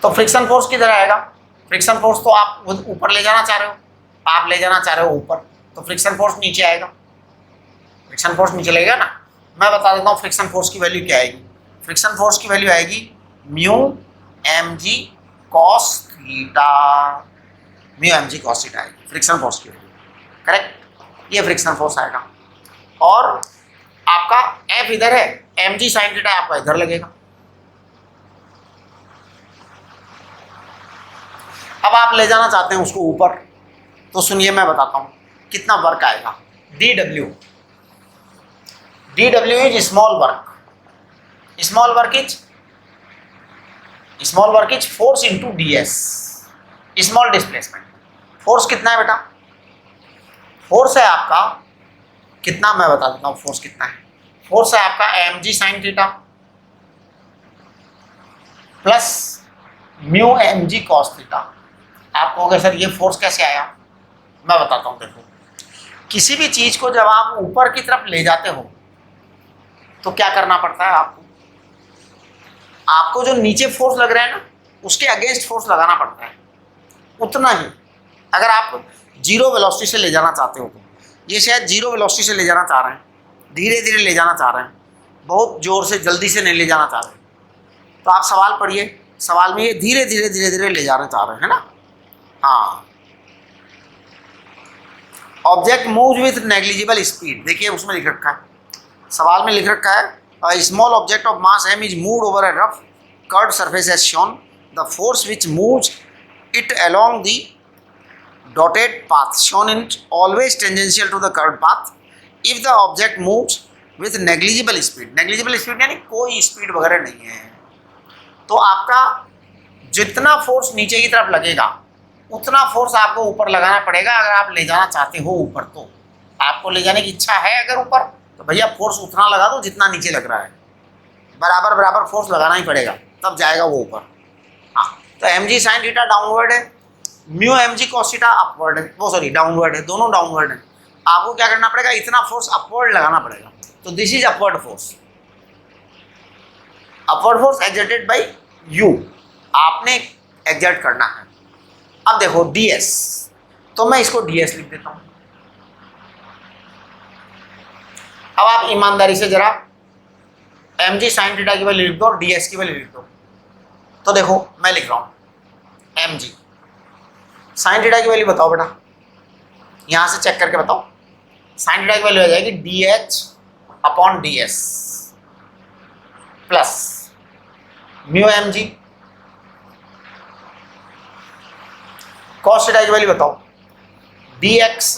A: तो फ्रिक्शन फोर्स किधर आएगा, फ्रिक्शन फोर्स तो आप ऊपर ले जाना चाह रहे हो, आप ले जाना चाह रहे हो ऊपर, तो फ्रिक्शन फोर्स नीचे आएगा, फ्रिक्शन फोर्स नीचे लगेगा ना। मैं बता देता हूँ फ्रिक्शन फोर्स की वैल्यू क्या आएगी, फ्रिक्शन फोर्स की वैल्यू आएगी mu mg cos theta, mu mg cos theta आएगी फ्रिक्शन फोर्स की वैल्यू, करेक्ट। ये फ्रिक्शन फोर्स आएगा, और आपका f इधर है, mg sin थीटा आपका इधर लगेगा। अब आप ले जाना चाहते हैं उसको ऊपर, तो सुनिए मैं बताता हूँ कितना वर्क आएगा। dw is small work is force into ds, small displacement. Force कितना है बेटा, फोर्स है आपका कितना, मैं बता देता हूँ फोर्स कितना है। फोर्स है आपका mg sin theta plus mu mg cos theta. आप कहोगे सर ये फोर्स कैसे आया, मैं बताता हूँ। देखो किसी भी चीज को जब आप ऊपर की तरफ ले जाते हो तो क्या करना पड़ता है आपको जो नीचे फोर्स लग रहा है ना, उसके अगेंस्ट फोर्स लगाना पड़ता है। उतना ही। अगर आप जीरो वेलोसिटी से ले जाना चाहते हो तो ये शायद जीरो वेलोसिटी से ले जाना चाह रहे हैं, धीरे धीरे ले जाना चाह रहे हैं, बहुत जोर से जल्दी से नहीं ले जाना चाह रहे, तो आप सवाल पढ़िए, सवाल में ये धीरे धीरे धीरे धीरे ले जाना चाह रहे हैं ना। हाँ, object move with negligible speed, देखिए उसमें लिख रखा है, सवाल में लिख रखा है a small object of mass m is moved over a rough curved surface as shown. The force which moves it along the dotted path shown in always tangential to the curved path. If the object moves with negligible speed, negligible speed यानी कोई speed वगैरह नहीं है, तो आपका जितना force नीचे की तरफ लगेगा उतना फोर्स आपको ऊपर लगाना पड़ेगा। अगर आप ले जाना चाहते हो ऊपर, तो आपको ले जाने की इच्छा है अगर ऊपर, तो भैया फोर्स उतना लगा दो जितना नीचे लग रहा है, बराबर बराबर फोर्स लगाना ही पड़ेगा, तब जाएगा वो ऊपर। हाँ, तो M G sine theta downward है, mu M G cos theta upward है, वो सॉरी डाउनवर्ड है, दोनों डाउनवर्ड है। आपको क्या करना पड़ेगा, इतना फोर्स अपवर्ड लगाना पड़ेगा, तो this is upward force, upward force exerted by you, आपने एक्सर्ट करना है। अब देखो डी एस, तो मैं इसको डी एस लिख देता हूं। अब आप ईमानदारी से जरा एम जी साइन थीटा की वैल्यू लिख दो और डी एस की वैल्यू लिख दो। तो देखो मैं लिख रहा हूं एम जी साइन थीटा की वैल्यू बताओ बेटा, यहां से चेक करके बताओ। साइन थीटा की वैल्यू आ जाएगी D H upon D S plus mu M G, cos theta की वैल्यू बताओ D X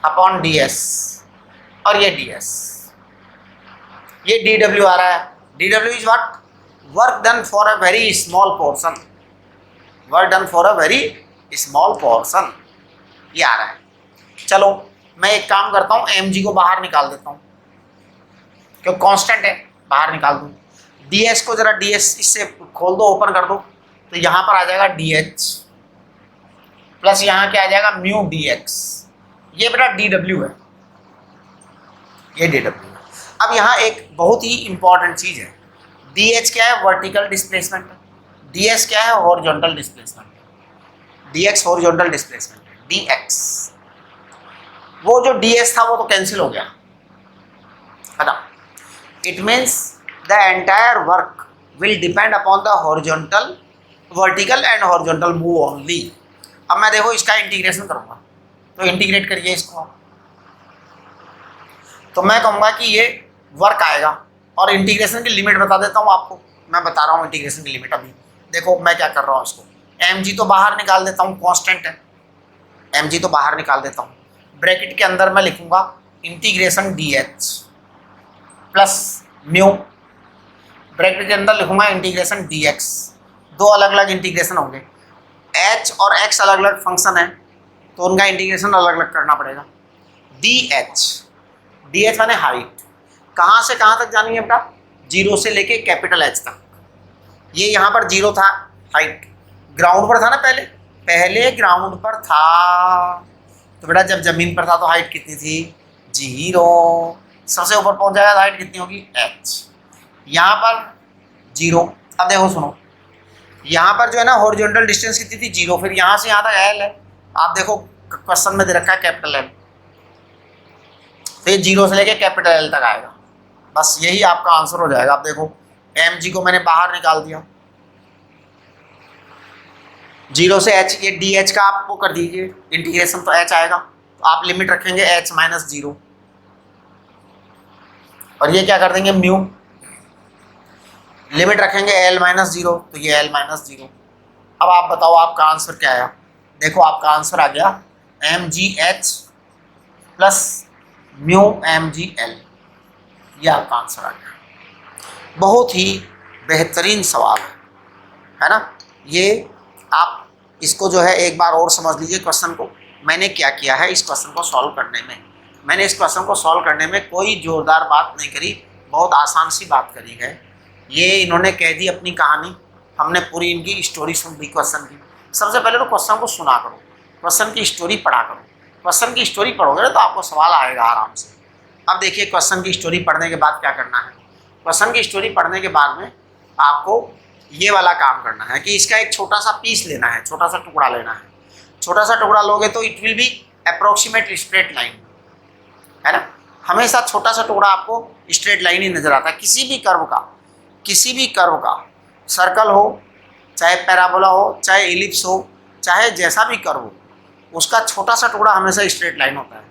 A: upon D S, और ये डी एस, ये डी डब्ल्यू आ रहा है। D W is what, work done for a very small portion, work done for a very small portion, ये आ रहा है। चलो मैं एक काम करता हूँ, एम जी को बाहर निकाल देता हूँ क्योंकि कांस्टेंट है, बाहर निकाल दूँ। डी एस को जरा डी एस इससे खोल दो, ओपन कर दो, तो यहाँ पर आ जाएगा डी एच प्लस यहाँ क्या आ जाएगा म्यू डी एक्स, ये बेटा डी डब्ल्यू है, ये डी डब्ल्यू है। अब यहाँ एक बहुत ही इंपॉर्टेंट चीज़ है, डी एच क्या है, वर्टिकल डिस्प्लेसमेंट, डी एस क्या है, horizontal displacement, D x horizontal displacement, D x, वो जो डी एस था वो तो कैंसिल हो गया, है ना। It means the entire work will depend upon the horizontal, vertical and horizontal move only. अब मैं देखो इसका इंटीग्रेशन करूँगा, तो इंटीग्रेट करिए इसको, तो मैं कहूँगा कि ये वर्क आएगा, और इंटीग्रेशन की लिमिट बता देता हूँ आपको, मैं बता रहा हूँ इंटीग्रेशन की लिमिट। अभी देखो मैं क्या कर रहा हूँ, इसको एम जी तो बाहर निकाल देता हूँ, कांस्टेंट है, एम जी तो बाहर निकाल देता हूँ, ब्रैकेट के अंदर मैं लिखूँगा integration D H plus mu, bracket के अंदर लिखूँगा इंटीग्रेशन डी एक्स, दो अलग अलग इंटीग्रेशन होंगे, एच और एक्स अलग अलग फंक्शन है तो उनका इंटीग्रेशन अलग अलग करना पड़ेगा। डी एच माने हाइट, कहाँ से कहाँ तक जानी है बेटा, जीरो से लेके कैपिटल एच तक। ये यहाँ पर जीरो था, हाइट ग्राउंड पर था ना, पहले ग्राउंड पर था, तो बेटा जब जमीन पर था तो हाइट कितनी थी, जीरो, सबसे ऊपर पहुँच जाएगा तो हाइट कितनी होगी, एच, यहाँ पर जीरो। अब देखो सुनो, यहाँ पर जो है ना हॉरिजॉन्टल डिस्टेंस कितनी थी, जीरो, फिर यहाँ से यहाँ तक एल है, आप देखो क्वेश्चन में दे रखा है कैपिटल एल, तो ये जीरो से लेके कैपिटल एल तक आएगा, बस यही आपका आंसर हो जाएगा। आप देखो एम जी को मैंने बाहर निकाल दिया, जीरो से एच, ये डी एच का आप वो कर दीजिए इंटीग्रेशन, तो एच आएगा, तो आप लिमिट रखेंगे एच माइनस जीरो, और ये क्या कर देंगे म्यू, लिमिट रखेंगे एल माइनस जीरो, तो ये एल माइनस जीरो। अब आप बताओ आपका आंसर क्या आया, देखो आपका आंसर आ गया M G H plus mu M G L, ये आपका आंसर आ गया। बहुत ही बेहतरीन सवाल है ना ये। आप इसको जो है एक बार और समझ लीजिए क्वेश्चन को, मैंने क्या किया है इस क्वेश्चन को सॉल्व करने में। मैंने इस क्वेश्चन को सॉल्व करने में कोई जोरदार बात नहीं करी, बहुत आसान सी बात करी है। ये इन्होंने कह दी अपनी कहानी, हमने पूरी इनकी स्टोरी सुन ली क्वेश्चन की। सबसे पहले तो क्वेश्चन को सुना करो, क्वेश्चन की स्टोरी पढ़ा करो। क्वेश्चन की स्टोरी पढ़ोगे ना तो आपको सवाल आएगा आराम से। अब देखिए क्वेश्चन की स्टोरी पढ़ने के बाद क्या करना है। क्वेश्चन की स्टोरी पढ़ने के बाद में आपको ये वाला काम करना है कि इसका एक छोटा सा पीस लेना है, छोटा सा टुकड़ा लेना है। छोटा सा टुकड़ा लोगे तो it will be approximate straight line, है ना। हमेशा छोटा सा टुकड़ा आपको स्ट्रेट लाइन ही नजर आता है किसी भी कर्व का, किसी भी कर्व का, सर्कल हो चाहे पैराबोला हो चाहे इलिप्स हो चाहे जैसा भी कर्व हो, उसका छोटा सा टुकड़ा हमेशा स्ट्रेट लाइन होता है।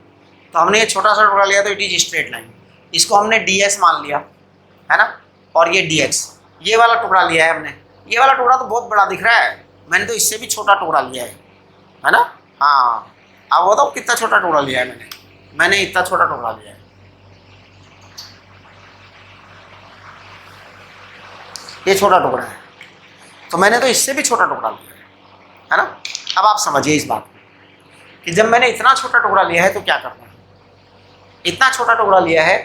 A: तो हमने ये छोटा सा टुकड़ा लिया तो इट इज स्ट्रेट लाइन, इसको हमने ds मान लिया, है ना, और ये dx, ये वाला टुकड़ा लिया है हमने। ये वाला टुकड़ा तो बहुत बड़ा दिख रहा है, मैंने तो इससे भी छोटा टुकड़ा लिया है ना। हाँ, अब बताओ कितना छोटा टुकड़ा लिया है मैंने इतना छोटा टुकड़ा लिया है। ये छोटा टुकड़ा है, तो मैंने तो इससे भी छोटा टुकड़ा लिया है ना। अब आप समझिए इस बात को कि जब मैंने इतना छोटा टुकड़ा लिया है तो क्या करना है। इतना छोटा टुकड़ा लिया है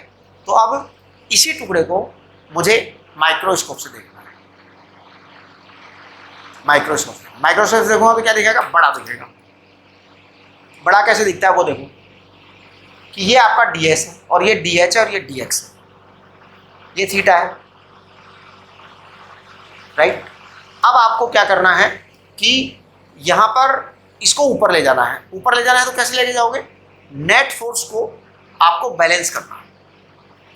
A: तो अब इसी टुकड़े को मुझे माइक्रोस्कोप से देखना है। माइक्रोस्कोप से देखूंगा तो क्या दिखेगा, बड़ा दिखेगा। बड़ा कैसे दिखता है वो देखो कि ये आपका ds है और ये dh है और ये dx है, ये थीटा है, राइट। अब आपको क्या करना है कि यहाँ पर इसको ऊपर ले जाना है। ऊपर ले जाना है तो कैसे लेके जाओगे, नेट फोर्स को आपको बैलेंस करना है।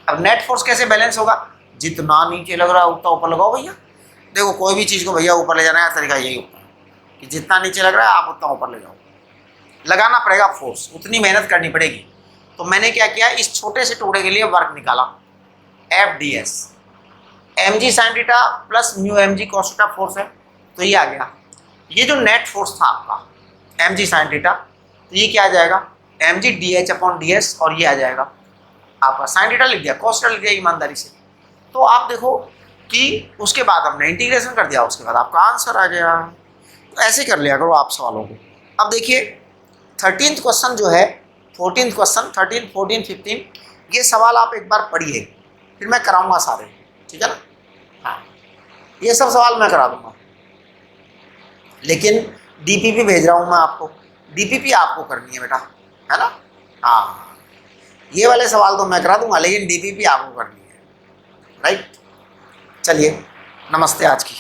A: अब नेट फोर्स कैसे बैलेंस होगा, जितना नीचे लग रहा है उतना ऊपर लगाओ भैया। देखो कोई भी चीज़ को भैया ऊपर ले जाना है तरीका यही होता है कि जितना नीचे लग रहा है आप उतना ऊपर ले जाओ। लगाना पड़ेगा फोर्स, उतनी मेहनत करनी पड़ेगी। तो मैंने क्या किया, इस छोटे से टुकड़े के लिए वर्क निकाला, FDS mg sin theta plus mu mg cos theta force है, तो ये आ गया। ये जो नेट फोर्स था आपका mg sin थीटा, तो ये क्या आ जाएगा, mg dh अपॉन ds, और ये आ जाएगा आपका sin थीटा लिख दिया, cos थीटा लिख दिया ईमानदारी से। तो आप देखो कि उसके बाद हमने इंटीग्रेशन कर दिया, उसके बाद आपका आंसर आ गया। तो ऐसे कर लिया करो आप सवालों को। अब देखिए 13th क्वेश्चन जो है, 14th क्वेश्चन, 13, 14, 15, ये सवाल आप एक बार पढ़िए, फिर मैं कराऊंगा सारे, ठीक है ना। हाँ, ये सब सवाल मैं करा दूंगा, लेकिन DPP भेज रहा हूँ मैं आपको। DPP आपको करनी है बेटा, है ना। हाँ, ये वाले सवाल तो मैं करा दूंगा, लेकिन DPP आपको करनी है, राइट। चलिए, नमस्ते आज की।